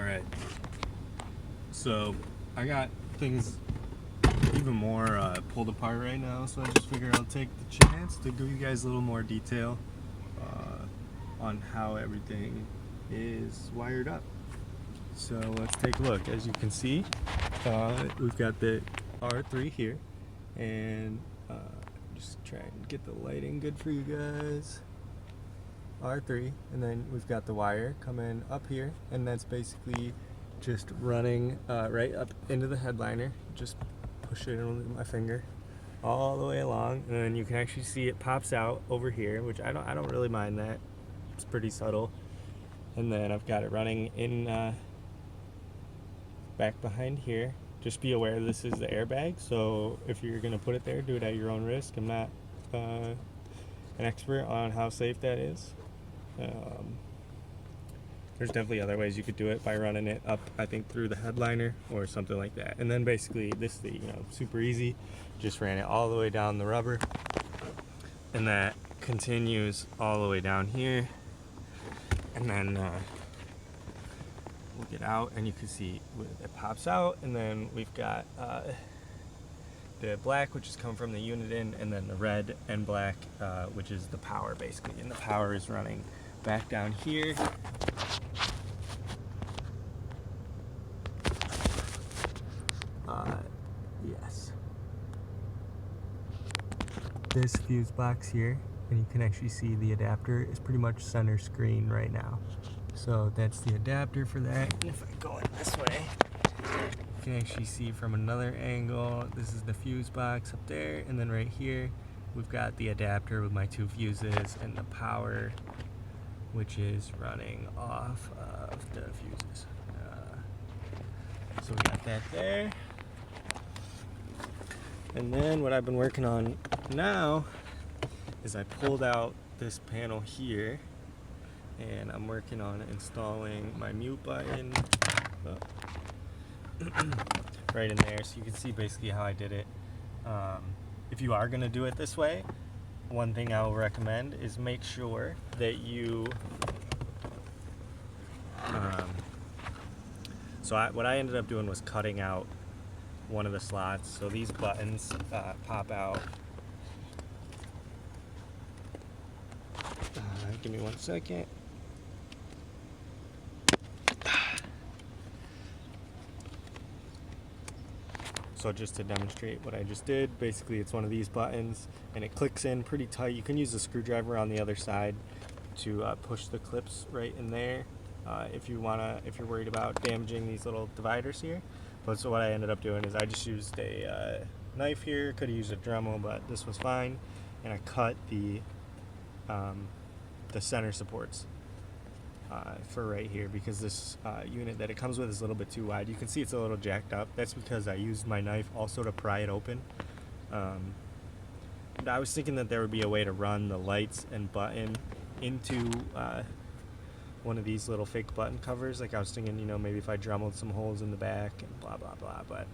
Alright, so I got things even more pulled apart right now, so I just figured I'll take the chance to give you guys a little more detail on how everything is wired up. So let's take a look. As you can see, we've got the R3 here, and just try and get the lighting good for you guys. R3, and then we've got the wire coming up here, and that's basically just running right up into the headliner. Just push it in with my finger all the way along, and then you can actually see it pops out over here, which I don't really mind that. It's pretty subtle. And then I've got it running in back behind here. Just be aware this is the airbag, so if you're gonna put it there, do it at your own risk. I'm not an expert on how safe that is. There's definitely other ways you could do it by running it up, I think, through the headliner or something like that. And then basically this thing, super easy. Just ran it all the way down the rubber, and that continues all the way down here. And then we'll get out, and you can see it pops out. And then we've got the black, which is coming from the Uniden, and then the red and black, which is the power, basically. And the power is running back down here. Yes. This fuse box here, and you can actually see the adapter is pretty much center screen right now. So that's the adapter for that. And if I go in this way, you can actually see from another angle, this is the fuse box up there, and then right here we've got the adapter with my two fuses and the power, which is running off of the fuses. So we got that there. And then what I've been working on now is I pulled out this panel here, and I'm working on installing my mute button right in there, so you can see basically how I did it. If you are going to do it this way, one thing I will recommend is make sure that you what I ended up doing was cutting out one of the slots, so these buttons pop out. Give me 1 second. So just to demonstrate what I just did, basically it's one of these buttons, and it clicks in pretty tight. You can use a screwdriver on the other side to push the clips right in there if you're worried about damaging these little dividers here. But so what I ended up doing is I just used a knife here. Could have used a Dremel, but this was fine, and I cut the center supports for right here, because this unit that it comes with is a little bit too wide. You can see it's a little jacked up. That's because I used my knife also to pry it open. I was thinking that there would be a way to run the lights and button into one of these little fake button covers. Like I was thinking, maybe if I dremeled some holes in the back and blah blah blah, but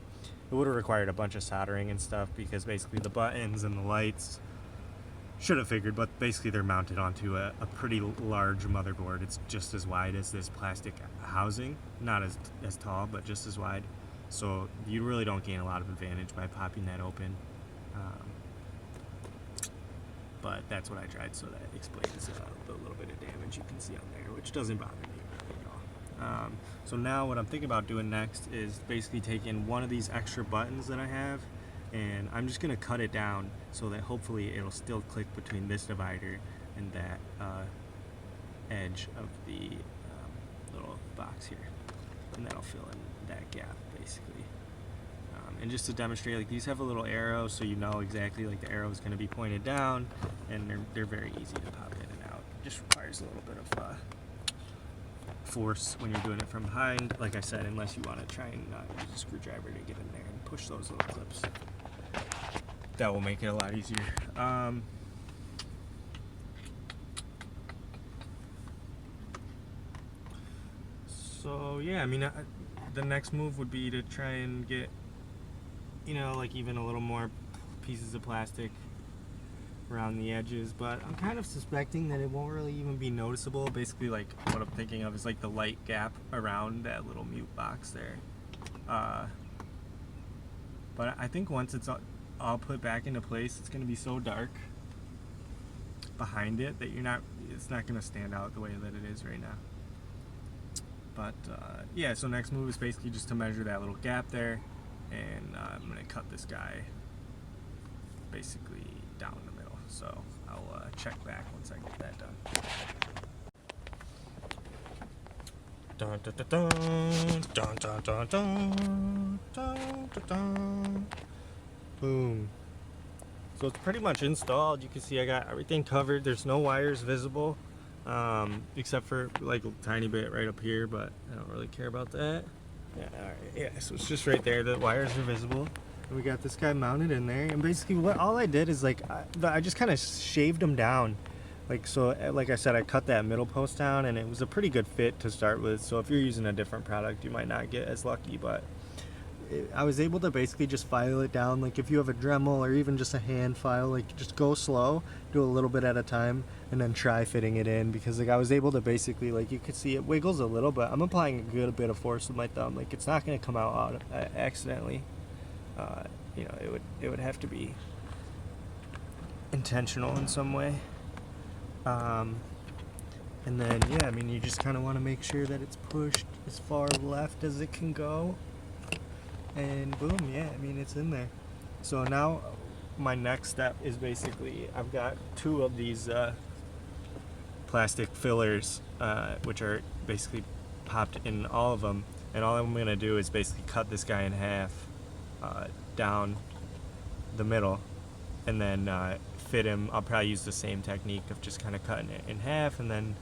it would have required a bunch of soldering and stuff, because basically the buttons and the lights, should have figured, but basically they're mounted onto a pretty large motherboard. It's just as wide as this plastic housing, not as tall, but just as wide. So you really don't gain a lot of advantage by popping that open. But that's what I tried, so that explains the little bit of damage you can see on there, which doesn't bother me at all. So now what I'm thinking about doing next is basically taking one of these extra buttons that I have, and I'm just going to cut it down so that hopefully it'll still click between this divider and that edge of the little box here, and that'll fill in that gap basically. And just to demonstrate, like, these have a little arrow, so you know exactly, like, the arrow is going to be pointed down, and they're very easy to pop in and out. It just requires a little bit of force when you're doing it from behind, like I said, unless you want to try and use a screwdriver to get in there and push those little clips. That will make it a lot easier. So yeah, I mean, the next move would be to try and get, like, even a little more pieces of plastic around the edges, but I'm kind of suspecting that it won't really even be noticeable. Basically, like what I'm thinking of is like the light gap around that little mute box there. But I think once it's all put back into place, it's going to be so dark behind it that it's not going to stand out the way that it is right now. But yeah, so next move is basically just to measure that little gap there, and I'm going to cut this guy basically down the middle. So I'll check back once I get that done. Dun, dun, dun, dun, dun, dun, dun, dun, dun, dun. Boom. So it's pretty much installed. You can see I got everything covered. There's no wires visible, except for like a tiny bit right up here, but I don't really care about that. Yeah, all right. Yeah, so it's just right there. The wires are visible. And we got this guy mounted in there. And basically all I did is like, I just kind of shaved him down. Like, so like I said, I cut that middle post down, and it was a pretty good fit to start with. So if you're using a different product, you might not get as lucky, but I was able to basically just file it down. Like if you have a Dremel or even just a hand file, like just go slow, do a little bit at a time, and then try fitting it in, because like I was able to basically, like you could see it wiggles a little, but I'm applying a good bit of force with my thumb. Like it's not going to come out accidentally. You know, it would have to be intentional in some way. And then yeah, I mean, you just kind of want to make sure that it's pushed as far left as it can go. And boom, yeah, I mean, it's in there. So now my next step is basically, I've got 2 of these plastic fillers, which are basically popped in all of them. And all I'm going to do is basically cut this guy in half down the middle, and then fit him. I'll probably use the same technique of just kind of cutting it in half and then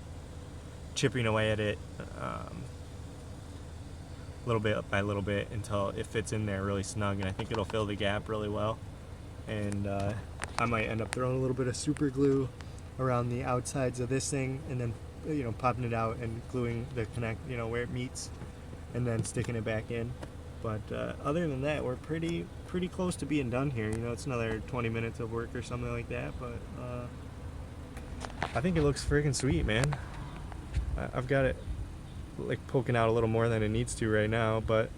chipping away at it little bit by little bit until it fits in there really snug, and I think it'll fill the gap really well. And I might end up throwing a little bit of super glue around the outsides of this thing, and then you know, popping it out and gluing the connect, you know, where it meets, and then sticking it back in. But other than that, we're pretty close to being done here. You know, it's another 20 minutes of work or something like that, but I think it looks freaking sweet, man. I've got it like poking out a little more than it needs to right now, but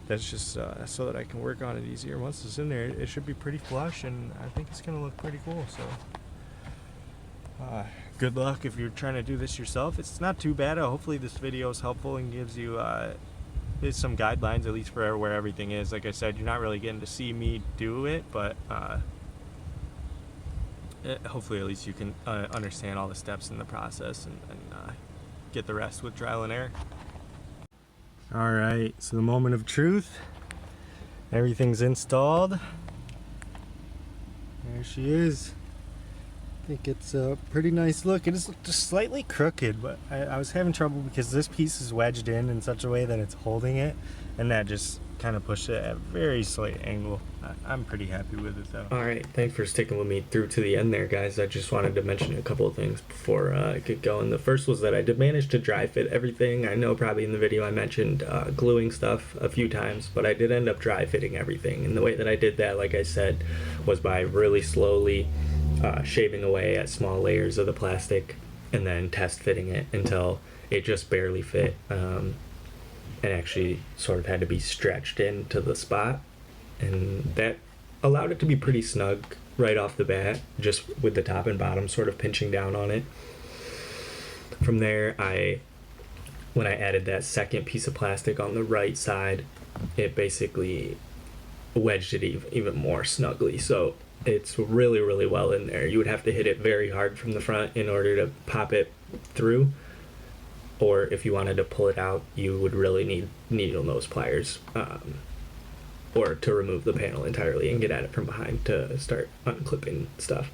that's just so that I can work on it easier. Once it's in there, it should be pretty flush, and I think it's gonna look pretty cool. So good luck if you're trying to do this yourself. It's not too bad. Hopefully this video is helpful and gives you some guidelines, at least for where everything is. Like I said, you're not really getting to see me do it, but hopefully at least you can understand all the steps in the process and get the rest with trial and error. All right, so the moment of truth. Everything's installed. There she is. I think it's a pretty nice look. It is just slightly crooked, but I was having trouble because this piece is wedged in such a way that it's holding it, and that just kind of pushed it at a very slight angle. I'm pretty happy with it though. Alright, thanks for sticking with me through to the end there, guys. I just wanted to mention a couple of things before I get going. The first was that I did manage to dry fit everything. I know probably in the video I mentioned gluing stuff a few times, but I did end up dry fitting everything. And the way that I did that, like I said, was by really slowly shaving away at small layers of the plastic and then test fitting it until it just barely fit. And actually sort of had to be stretched into the spot, and that allowed it to be pretty snug right off the bat, just with the top and bottom sort of pinching down on it. From there, when I added that second piece of plastic on the right side, it basically wedged it even more snugly, so it's really, really well in there. You would have to hit it very hard from the front in order to pop it through, or if you wanted to pull it out, you would really need needle nose pliers, or to remove the panel entirely and get at it from behind to start unclipping stuff.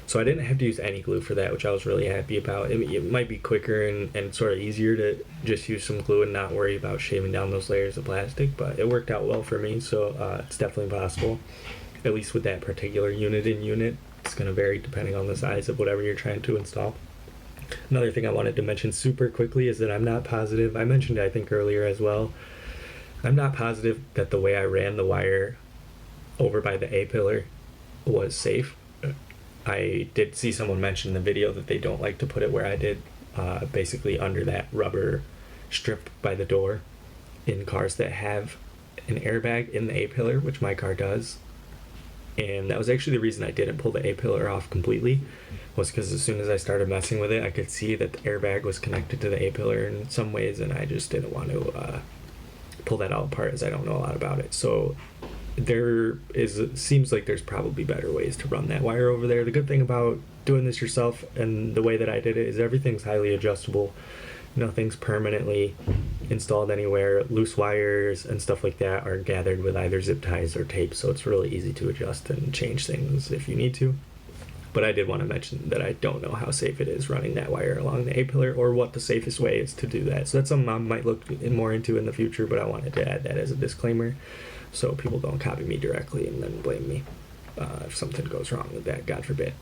So I didn't have to use any glue for that, which I was really happy about. It might be quicker and sort of easier to just use some glue and not worry about shaving down those layers of plastic, but it worked out well for me, so it's definitely possible, at least with that particular unit. It's going to vary depending on the size of whatever you're trying to install. Another thing I wanted to mention super quickly is that I'm not positive, I mentioned it I think earlier as well, I'm not positive that the way I ran the wire over by the A-pillar was safe. I did see someone mention in the video that they don't like to put it where I did, basically under that rubber strip by the door in cars that have an airbag in the A-pillar, which my car does. And that was actually the reason I didn't pull the A-pillar off completely, was because as soon as I started messing with it, I could see that the airbag was connected to the A-pillar in some ways, and I just didn't want to pull that all apart, as I don't know a lot about it. So it seems like there's probably better ways to run that wire over there. The good thing about doing this yourself and the way that I did it is everything's highly adjustable. Nothing's permanently installed anywhere. Loose wires and stuff like that are gathered with either zip ties or tape, so it's really easy to adjust and change things if you need to. But I did want to mention that I don't know how safe it is running that wire along the A-pillar, or what the safest way is to do that. So that's something I might look more into in the future, but I wanted to add that as a disclaimer so people don't copy me directly and then blame me if something goes wrong with that, God forbid.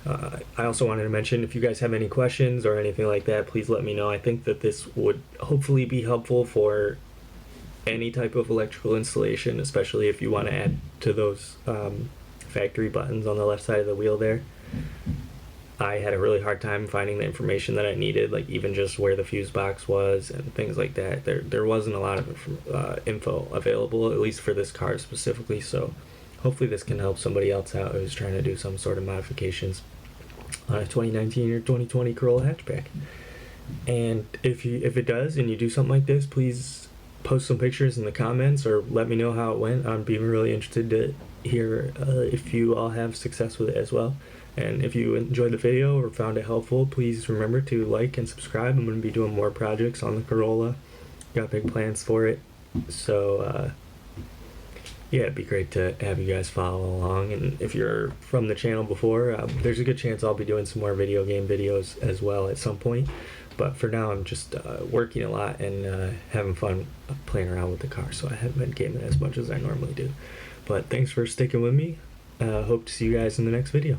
I also wanted to mention, if you guys have any questions or anything like that, please let me know. I think that this would hopefully be helpful for any type of electrical installation, especially if you want to add to those factory buttons on the left side of the wheel there. I had a really hard time finding the information that I needed, like even just where the fuse box was and things like that. There wasn't a lot of info available, at least for this car specifically, so hopefully this can help somebody else out who's trying to do some sort of modifications on a 2019 or 2020 Corolla hatchback. And if it does and you do something like this, please post some pictures in the comments or let me know how it went. I'd be really interested to hear if you all have success with it as well. And if you enjoyed the video or found it helpful, please remember to like and subscribe. I'm going to be doing more projects on the Corolla. Got big plans for it. So yeah, it'd be great to have you guys follow along. And if you're from the channel before, there's a good chance I'll be doing some more video game videos as well at some point. But for now, I'm just working a lot and having fun playing around with the car, so I haven't been gaming as much as I normally do. But thanks for sticking with me. Hope to see you guys in the next video.